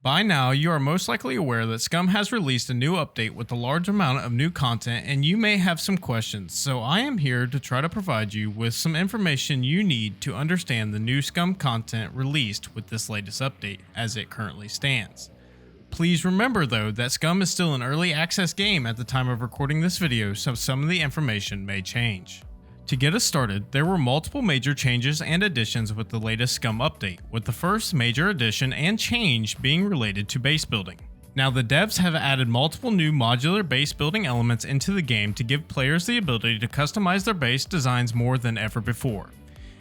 By now, you are most likely aware that SCUM has released a new update with a large amount of new content, and you may have some questions, so I am here to try to provide you with some information you need to understand the new SCUM content released with this latest update as it currently stands. Please remember though that SCUM is still an early access game at the time of recording this video, so some of the information may change. To get us started, there were multiple major changes and additions with the latest SCUM update, with the first major addition and change being related to base building. Now the devs have added multiple new modular base building elements into the game to give players the ability to customize their base designs more than ever before.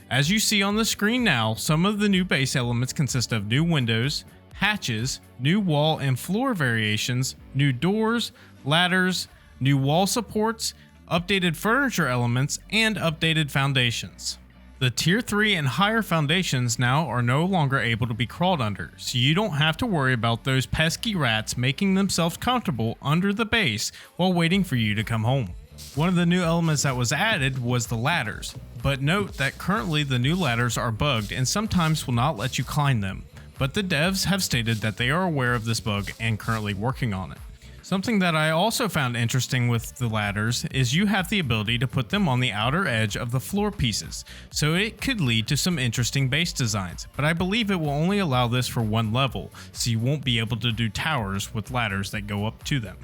As you see on the screen now, some of the new base elements consist of new windows, hatches, new wall and floor variations, new doors, ladders, new wall supports, updated furniture elements, and updated foundations. The tier 3 and higher foundations now are no longer able to be crawled under, so you don't have to worry about those pesky rats making themselves comfortable under the base while waiting for you to come home. One of the new elements that was added was the ladders, but note that currently the new ladders are bugged and sometimes will not let you climb them, but the devs have stated that they are aware of this bug and currently working on it. Something that I also found interesting with the ladders is you have the ability to put them on the outer edge of the floor pieces, so it could lead to some interesting base designs, but I believe it will only allow this for one level, so you won't be able to do towers with ladders that go up to them.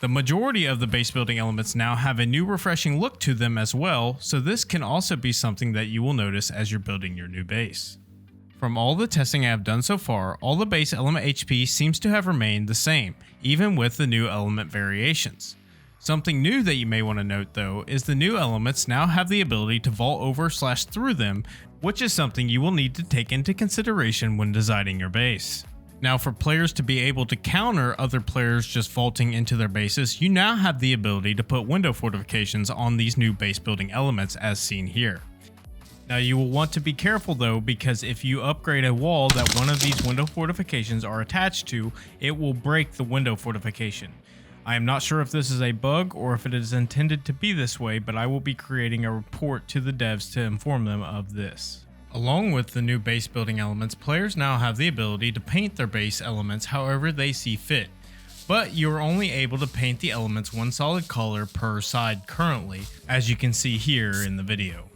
The majority of the base building elements now have a new refreshing look to them as well, so this can also be something that you will notice as you're building your new base. From all the testing I have done so far, all the base element HP seems to have remained the same, even with the new element variations. Something new that you may want to note though is the new elements now have the ability to vault over/through them, which is something you will need to take into consideration when designing your base. Now for players to be able to counter other players just vaulting into their bases, you now have the ability to put window fortifications on these new base building elements as seen here. Now you will want to be careful though, because if you upgrade a wall that one of these window fortifications are attached to, it will break the window fortification. I am not sure if this is a bug or if it is intended to be this way, but I will be creating a report to the devs to inform them of this. Along with the new base building elements, players now have the ability to paint their base elements however they see fit, but you are only able to paint the elements one solid color per side currently, as you can see here in the video.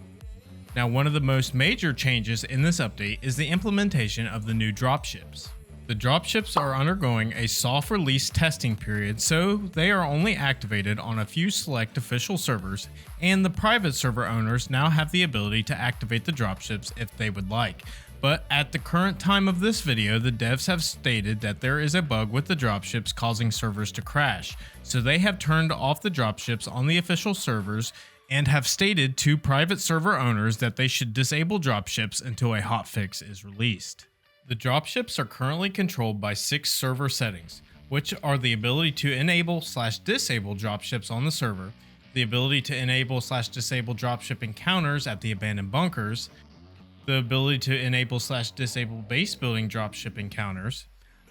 Now one of the most major changes in this update is the implementation of the new dropships. The dropships are undergoing a soft release testing period, so they are only activated on a few select official servers, and the private server owners now have the ability to activate the dropships if they would like. But at the current time of this video, the devs have stated that there is a bug with the dropships causing servers to crash, so they have turned off the dropships on the official servers and have stated to private server owners that they should disable dropships until a hotfix is released. The dropships are currently controlled by 6 server settings, which are the ability to enable/disable dropships on the server, the ability to enable/disable dropship encounters at the abandoned bunkers, the ability to enable/disable base building dropship encounters,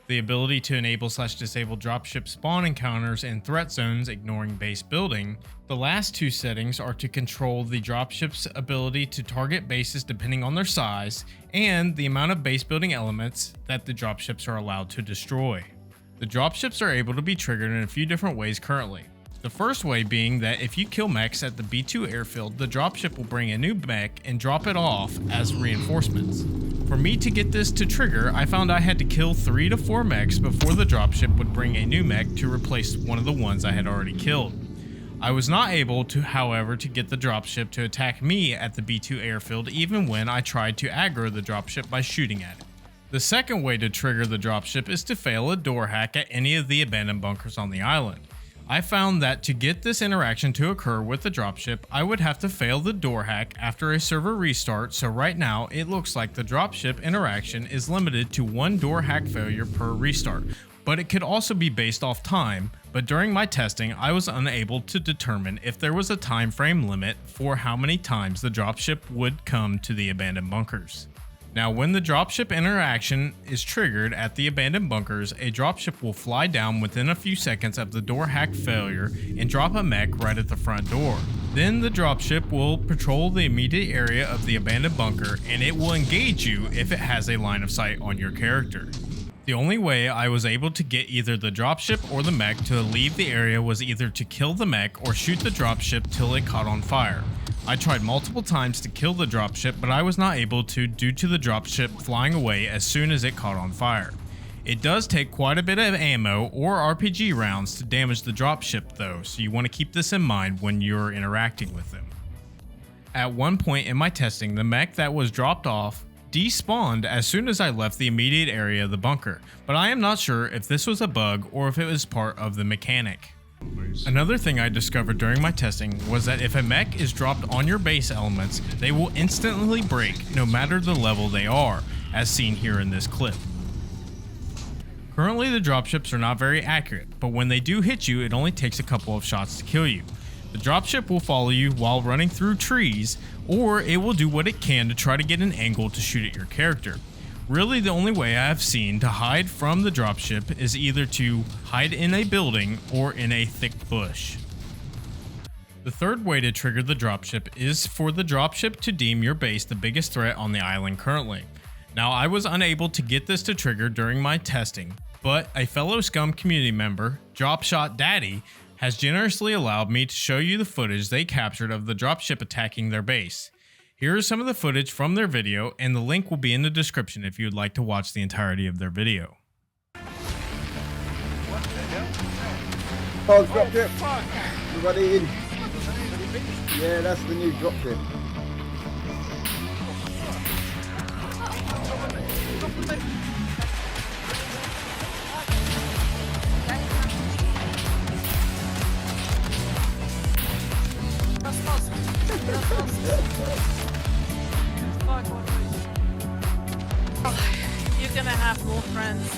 the ability to enable/disable dropship spawn encounters in threat zones ignoring base building. The last 2 settings are to control the dropship's ability to target bases depending on their size, and the amount of base building elements that the dropships are allowed to destroy. The dropships are able to be triggered in a few different ways currently. The first way being that if you kill mechs at the B2 airfield, the dropship will bring a new mech and drop it off as reinforcements. For me to get this to trigger, I found I had to kill 3 to 4 mechs before the dropship would bring a new mech to replace one of the ones I had already killed. I was not able to, however, to get the dropship to attack me at the B2 airfield even when I tried to aggro the dropship by shooting at it. The second way to trigger the dropship is to fail a door hack at any of the abandoned bunkers on the island. I found that to get this interaction to occur with the dropship, I would have to fail the door hack after a server restart, so right now it looks like the dropship interaction is limited to 1 door hack failure per restart, but it could also be based off time, but during my testing I was unable to determine if there was a time frame limit for how many times the dropship would come to the abandoned bunkers. Now when the dropship interaction is triggered at the abandoned bunkers, a dropship will fly down within a few seconds of the door hack failure and drop a mech right at the front door. Then the dropship will patrol the immediate area of the abandoned bunker, and it will engage you if it has a line of sight on your character. The only way I was able to get either the dropship or the mech to leave the area was either to kill the mech or shoot the dropship till it caught on fire. I tried multiple times to kill the dropship, but I was not able to due to the dropship flying away as soon as it caught on fire. It does take quite a bit of ammo or RPG rounds to damage the dropship though, so you want to keep this in mind when you're interacting with them. At one point in my testing, the mech that was dropped off despawned as soon as I left the immediate area of the bunker, but I am not sure if this was a bug or if it was part of the mechanic. Another thing I discovered during my testing was that if a mech is dropped on your base elements, they will instantly break no matter the level they are, as seen here in this clip. Currently the dropships are not very accurate, but when they do hit you, it only takes a couple of shots to kill you. The dropship will follow you while running through trees, or it will do what it can to try to get an angle to shoot at your character. Really, the only way I have seen to hide from the dropship is either to hide in a building or in a thick bush. The third way to trigger the dropship is for the dropship to deem your base the biggest threat on the island currently. Now, I was unable to get this to trigger during my testing, but a fellow SCUM community member, Dropshot Daddy, has generously allowed me to show you the footage they captured of the dropship attacking their base. Here is some of the footage from their video, and the link will be in the description if you would like to watch the entirety of their video. Oh, dropship! Everybody in! Yeah, that's the new dropship. You're gonna have more friends.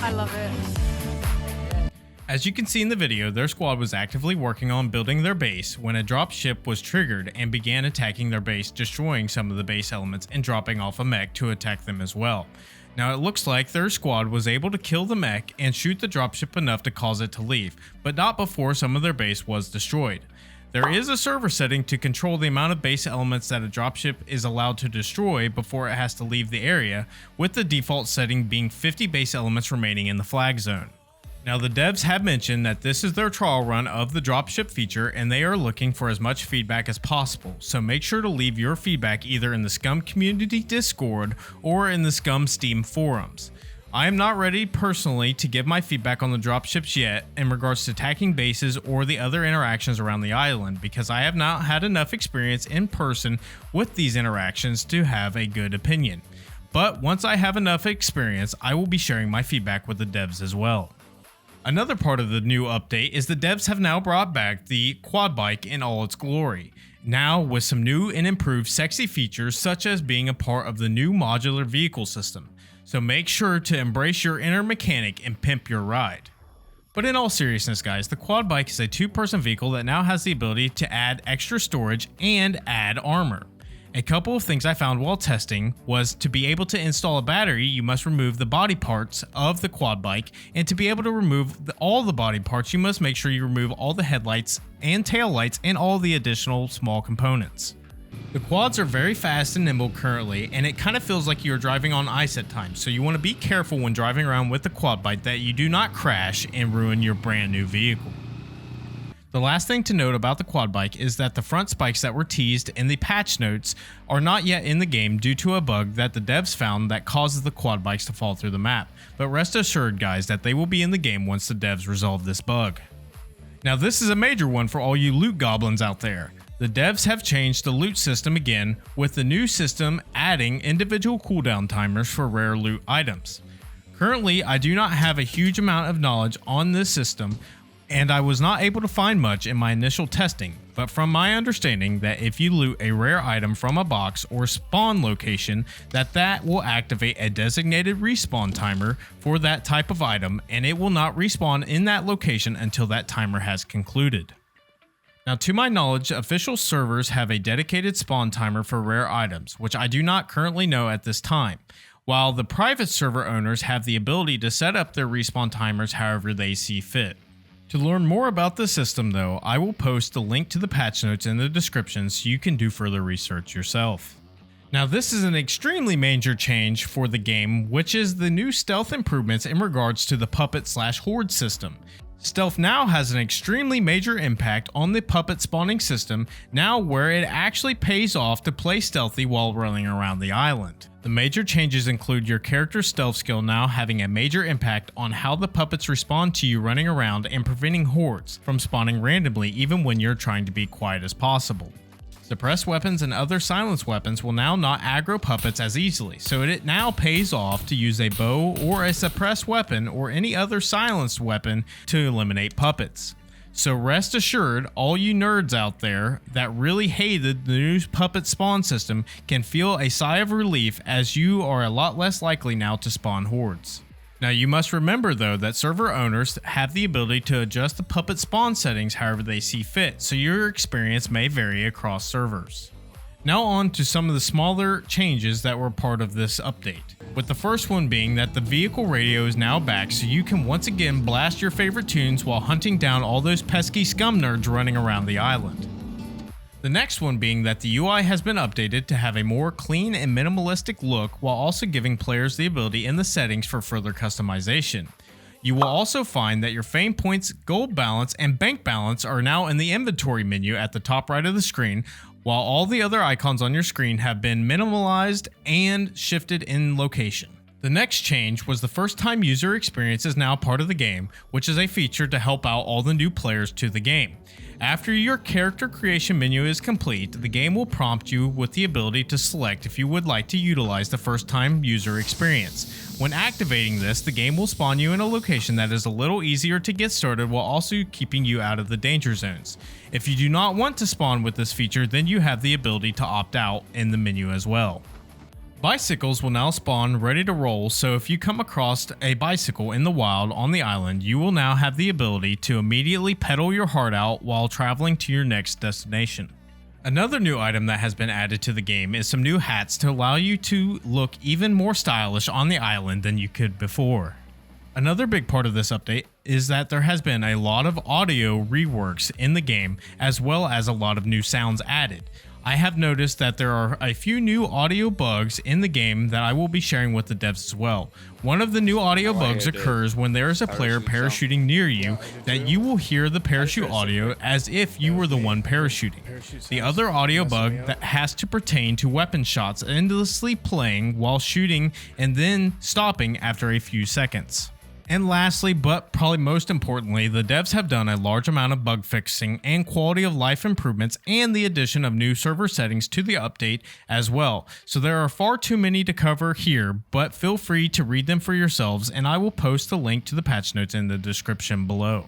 I love it. As you can see in the video, their squad was actively working on building their base when a dropship was triggered and began attacking their base, destroying some of the base elements and dropping off a mech to attack them as well. Now it looks like their squad was able to kill the mech and shoot the dropship enough to cause it to leave, but not before some of their base was destroyed. There is a server setting to control the amount of base elements that a dropship is allowed to destroy before it has to leave the area, with the default setting being 50 base elements remaining in the flag zone. Now the devs have mentioned that this is their trial run of the dropship feature and they are looking for as much feedback as possible, so make sure to leave your feedback either in the SCUM community Discord or in the SCUM Steam forums. I am not ready personally to give my feedback on the dropships yet in regards to attacking bases or the other interactions around the island, because I have not had enough experience in person with these interactions to have a good opinion. But once I have enough experience, I will be sharing my feedback with the devs as well. Another part of the new update is the devs have now brought back the quad bike in all its glory, now with some new and improved sexy features such as being a part of the new modular vehicle system. So make sure to embrace your inner mechanic and pimp your ride. But in all seriousness guys, the quad bike is a two-person vehicle that now has the ability to add extra storage and add armor. A couple of things I found while testing was to be able to install a battery, you must remove the body parts of the quad bike, and to be able to remove all the body parts, you must make sure you remove all the headlights and tail lights and all the additional small components. The quads are very fast and nimble currently, and it kind of feels like you're driving on ice at times, so you want to be careful when driving around with the quad bike that you do not crash and ruin your brand new vehicle. The last thing to note about the quad bike is that the front spikes that were teased in the patch notes are not yet in the game due to a bug that the devs found that causes the quad bikes to fall through the map, but rest assured guys that they will be in the game once the devs resolve this bug. Now this is a major one for all you loot goblins out there. The devs have changed the loot system again, with the new system adding individual cooldown timers for rare loot items. Currently, I do not have a huge amount of knowledge on this system, and I was not able to find much in my initial testing, but from my understanding that if you loot a rare item from a box or spawn location, that will activate a designated respawn timer for that type of item, and it will not respawn in that location until that timer has concluded. Now, to my knowledge, official servers have a dedicated spawn timer for rare items, which I do not currently know at this time, while the private server owners have the ability to set up their respawn timers however they see fit. To learn more about the system though, I will post the link to the patch notes in the description so you can do further research yourself. Now this is an extremely major change for the game, which is the new stealth improvements in regards to the puppet/horde system. Stealth now has an extremely major impact on the puppet spawning system now, where it actually pays off to play stealthy while running around the island. The major changes include your character's stealth skill now having a major impact on how the puppets respond to you running around and preventing hordes from spawning randomly even when you're trying to be quiet as possible. Suppressed weapons and other silenced weapons will now not aggro puppets as easily, so it now pays off to use a bow or a suppressed weapon or any other silenced weapon to eliminate puppets. So rest assured, all you nerds out there that really hated the new puppet spawn system can feel a sigh of relief, as you are a lot less likely now to spawn hordes. Now you must remember though that server owners have the ability to adjust the puppet spawn settings however they see fit, so your experience may vary across servers. Now on to some of the smaller changes that were part of this update, with the first one being that the vehicle radio is now back, so you can once again blast your favorite tunes while hunting down all those pesky scum nerds running around the island. The next one being that the UI has been updated to have a more clean and minimalistic look, while also giving players the ability in the settings for further customization. You will also find that your fame points, gold balance, and bank balance are now in the inventory menu at the top right of the screen, while all the other icons on your screen have been minimalized and shifted in location. The next change was the first time user experience is now part of the game, which is a feature to help out all the new players to the game. After your character creation menu is complete, the game will prompt you with the ability to select if you would like to utilize the first time user experience. When activating this, the game will spawn you in a location that is a little easier to get started while also keeping you out of the danger zones. If you do not want to spawn with this feature, then you have the ability to opt out in the menu as well. Bicycles will now spawn ready to roll, so if you come across a bicycle in the wild on the island, you will now have the ability to immediately pedal your heart out while traveling to your next destination. Another new item that has been added to the game is some new hats to allow you to look even more stylish on the island than you could before. Another big part of this update is that there has been a lot of audio reworks in the game, as well as a lot of new sounds added. I have noticed that there are a few new audio bugs in the game that I will be sharing with the devs as well. One of the new audio bugs occurs when there is a player parachuting near you, that you will hear the parachute audio as if you were the one parachuting. The other audio bug that has to pertain to weapon shots endlessly playing while shooting and then stopping after a few seconds. And lastly, but probably most importantly, the devs have done a large amount of bug fixing and quality of life improvements and the addition of new server settings to the update as well. So there are far too many to cover here, but feel free to read them for yourselves, and I will post the link to the patch notes in the description below.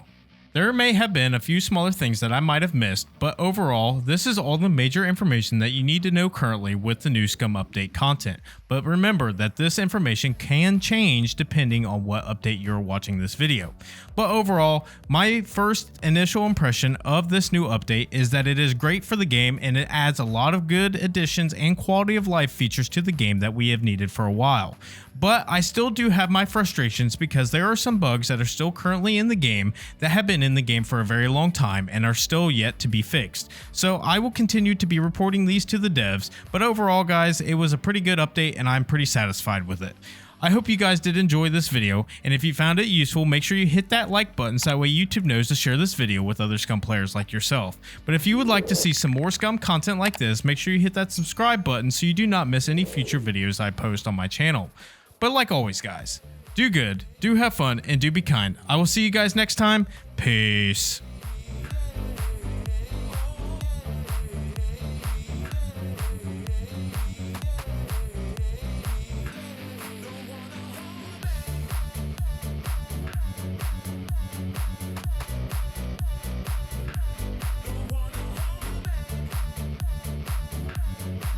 There may have been a few smaller things that I might have missed, but overall, this is all the major information that you need to know currently with the new SCUM update content. But remember that this information can change depending on what update you're watching this video. But overall, my first initial impression of this new update is that it is great for the game, and it adds a lot of good additions and quality of life features to the game that we have needed for a while. But I still do have my frustrations because there are some bugs that are still currently in the game that have been in the game for a very long time and are still yet to be fixed. So I will continue to be reporting these to the devs, but overall guys, it was a pretty good update and I'm pretty satisfied with it. I hope you guys did enjoy this video, and if you found it useful, make sure you hit that like button so that way YouTube knows to share this video with other SCUM players like yourself. But if you would like to see some more SCUM content like this, make sure you hit that subscribe button so you do not miss any future videos I post on my channel. But like always guys, do good, do have fun, and do be kind. I will see you guys next time. Peace.